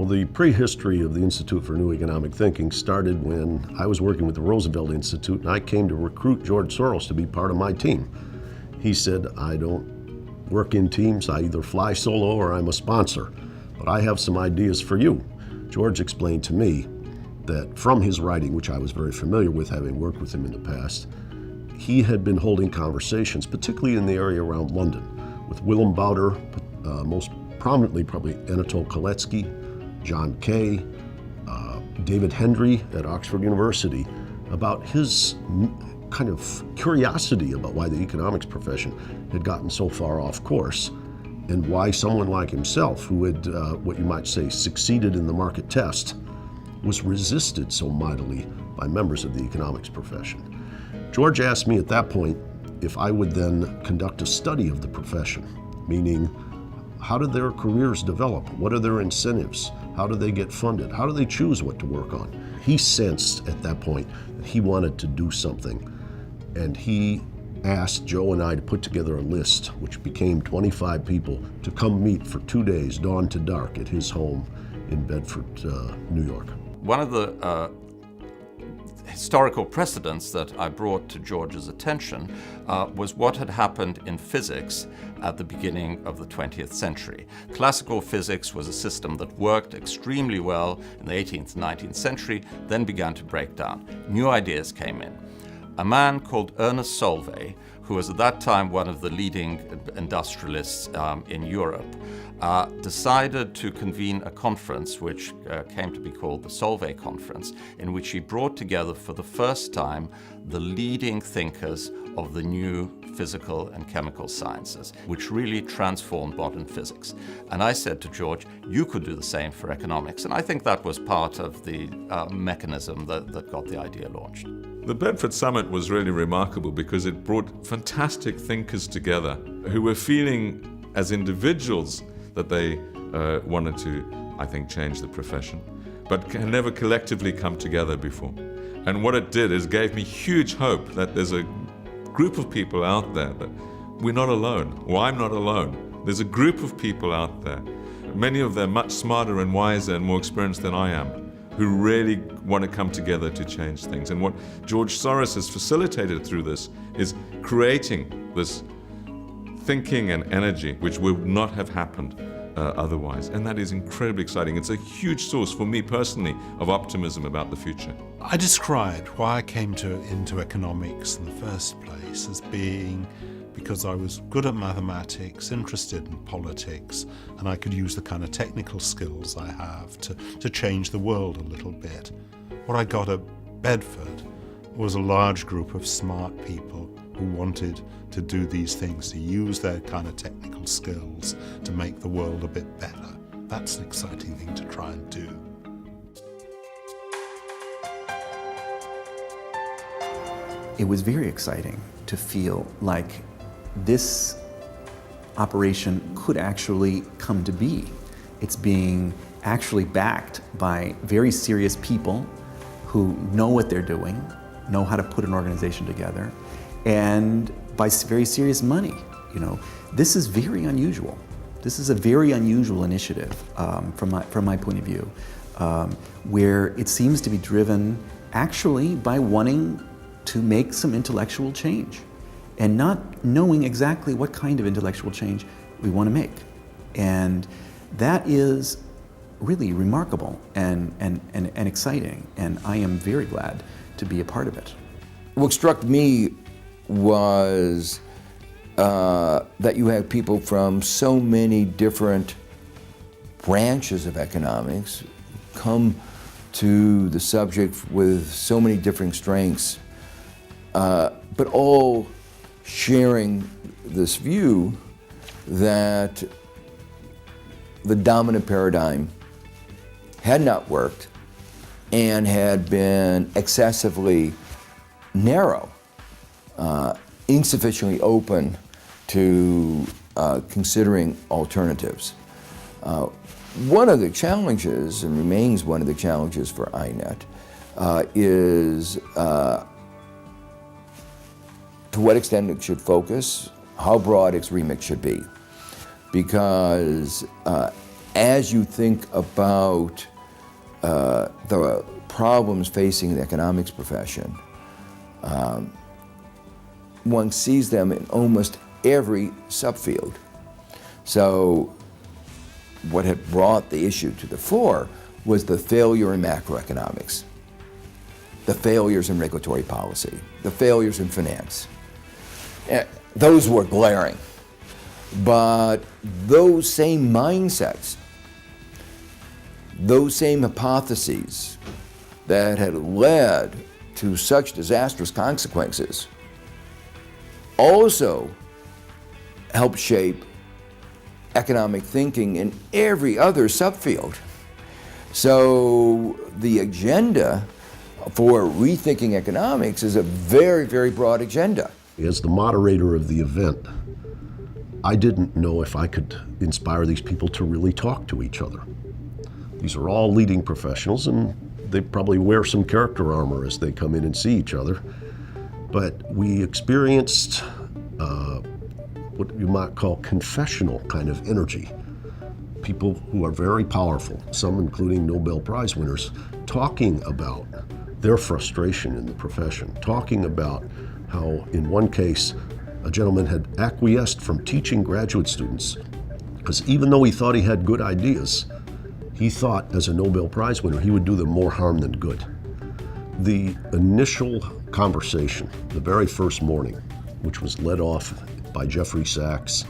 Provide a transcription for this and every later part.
the prehistory of the Institute for New Economic Thinking started when I was working with the Roosevelt Institute and I came to recruit George Soros to be part of my team. He said, I don't work in teams, I either fly solo or I'm a sponsor, but I have some ideas for you. George explained to me that from his writing, which I was very familiar with having worked with him in the past, he had been holding conversations, particularly in the area around London, with Willem Bouter, most prominently probably Anatole Koletsky, John Kay, David Hendry at Oxford University, about his kind of curiosity about why the economics profession had gotten so far off course, and why someone like himself, who had, what you might say, succeeded in the market test, was resisted so mightily by members of the economics profession. George asked me at that point if I would then conduct a study of the profession, meaning how do their careers develop? What are their incentives? How do they get funded? How do they choose what to work on? He sensed at that point that he wanted to do something, and he asked Joe and I to put together a list, which became 25 people, to come meet for 2 days, dawn to dark, at his home in Bedford, New York. One of the historical precedents that I brought to George's attention was what had happened in physics at the beginning of the 20th century. Classical physics was a system that worked extremely well in the 18th and 19th century, then began to break down. New ideas came in. A man called Ernest Solvay, who was at that time one of the leading industrialists in Europe, decided to convene a conference which came to be called the Solvay Conference, in which he brought together for the first time the leading thinkers of the new physical and chemical sciences, which really transformed modern physics. And I said to George, you could do the same for economics. And I think that was part of the mechanism that got the idea launched. The Bedford Summit was really remarkable because it brought fantastic thinkers together who were feeling as individuals that they wanted to, I think, change the profession, but can never collectively come together before. And what it did is gave me huge hope that there's a group of people out there that we're not alone, or I'm not alone. There's a group of people out there, many of them much smarter and wiser and more experienced than I am, who really want to come together to change things. And what George Soros has facilitated through this is creating this thinking and energy which would not have happened otherwise. And that is incredibly exciting. It's a huge source for me personally of optimism about the future. I described why I came into economics in the first place as being because I was good at mathematics, interested in politics, and I could use the kind of technical skills I have to change the world a little bit. What I got at Bedford was a large group of smart people who wanted to do these things, to use their kind of technical skills to make the world a bit better. That's an exciting thing to try and do. It was very exciting to feel like this operation could actually come to be. It's being actually backed by very serious people who know what they're doing, know how to put an organization together, and by very serious money. You know, this is very unusual. This is a very unusual initiative from my point of view, where it seems to be driven actually by wanting to make some intellectual change and not knowing exactly what kind of intellectual change we want to make. And that is really remarkable and exciting, and I am very glad to be a part of it. What struck me was that you had people from so many different branches of economics come to the subject with so many different strengths, but all sharing this view that the dominant paradigm had not worked and had been excessively narrow, insufficiently open to considering alternatives. One of the challenges, and remains one of the challenges for INET, is to what extent it should focus, how broad its remit should be. Because as you think about the problems facing the economics profession, one sees them in almost every subfield. So what had brought the issue to the fore was the failure in macroeconomics, the failures in regulatory policy, the failures in finance. Those were glaring. But those same mindsets, those same hypotheses that had led to such disastrous consequences also helped shape economic thinking in every other subfield. So the agenda for rethinking economics is a very, very broad agenda. As the moderator of the event, I didn't know if I could inspire these people to really talk to each other. These are all leading professionals, and they probably wear some character armor as they come in and see each other. But we experienced what you might call confessional kind of energy. People who are very powerful, some including Nobel Prize winners, talking about their frustration in the profession, talking about how, in one case, a gentleman had acquiesced from teaching graduate students because even though he thought he had good ideas, he thought as a Nobel Prize winner he would do them more harm than good. The initial conversation, the very first morning, which was led off by Jeffrey Sachs,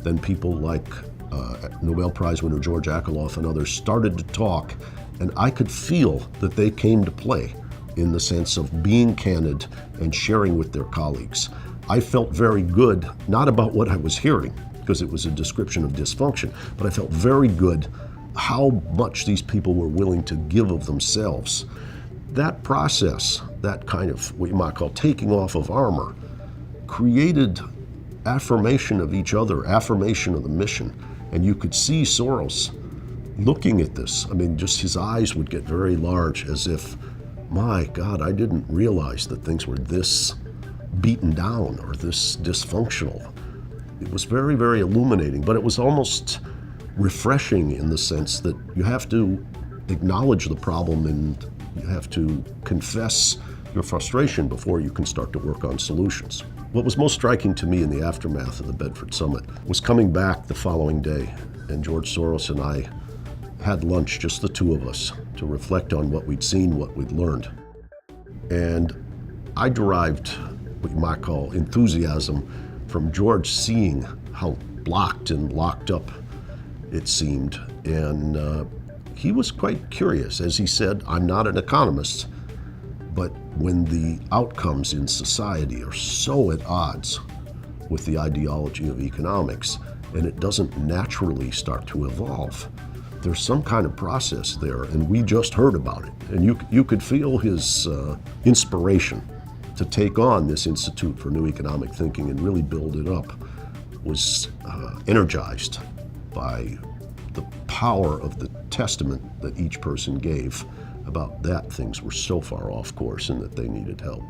then people like Nobel Prize winner George Akerlof and others started to talk, and I could feel that they came to play in the sense of being candid and sharing with their colleagues. I felt very good, not about what I was hearing, because it was a description of dysfunction, but I felt very good how much these people were willing to give of themselves. That process, that kind of what you might call taking off of armor, created affirmation of each other, affirmation of the mission. And you could see Soros looking at this. I mean, just his eyes would get very large as if, my God, I didn't realize that things were this beaten down or this dysfunctional. It was very, very illuminating, but it was almost refreshing in the sense that you have to acknowledge the problem and you have to confess your frustration before you can start to work on solutions. What was most striking to me in the aftermath of the Bedford Summit was coming back the following day, and George Soros and I had lunch, just the two of us, to reflect on what we'd seen, what we'd learned. And I derived what you might call enthusiasm from George seeing how blocked and locked up it seemed. And he was quite curious. As he said, I'm not an economist, but when the outcomes in society are so at odds with the ideology of economics, and it doesn't naturally start to evolve, there's some kind of process there, and we just heard about it. And you could feel his inspiration to take on this Institute for New Economic Thinking and really build it up, was energized by the power of the testament that each person gave about that things were so far off course and that they needed help.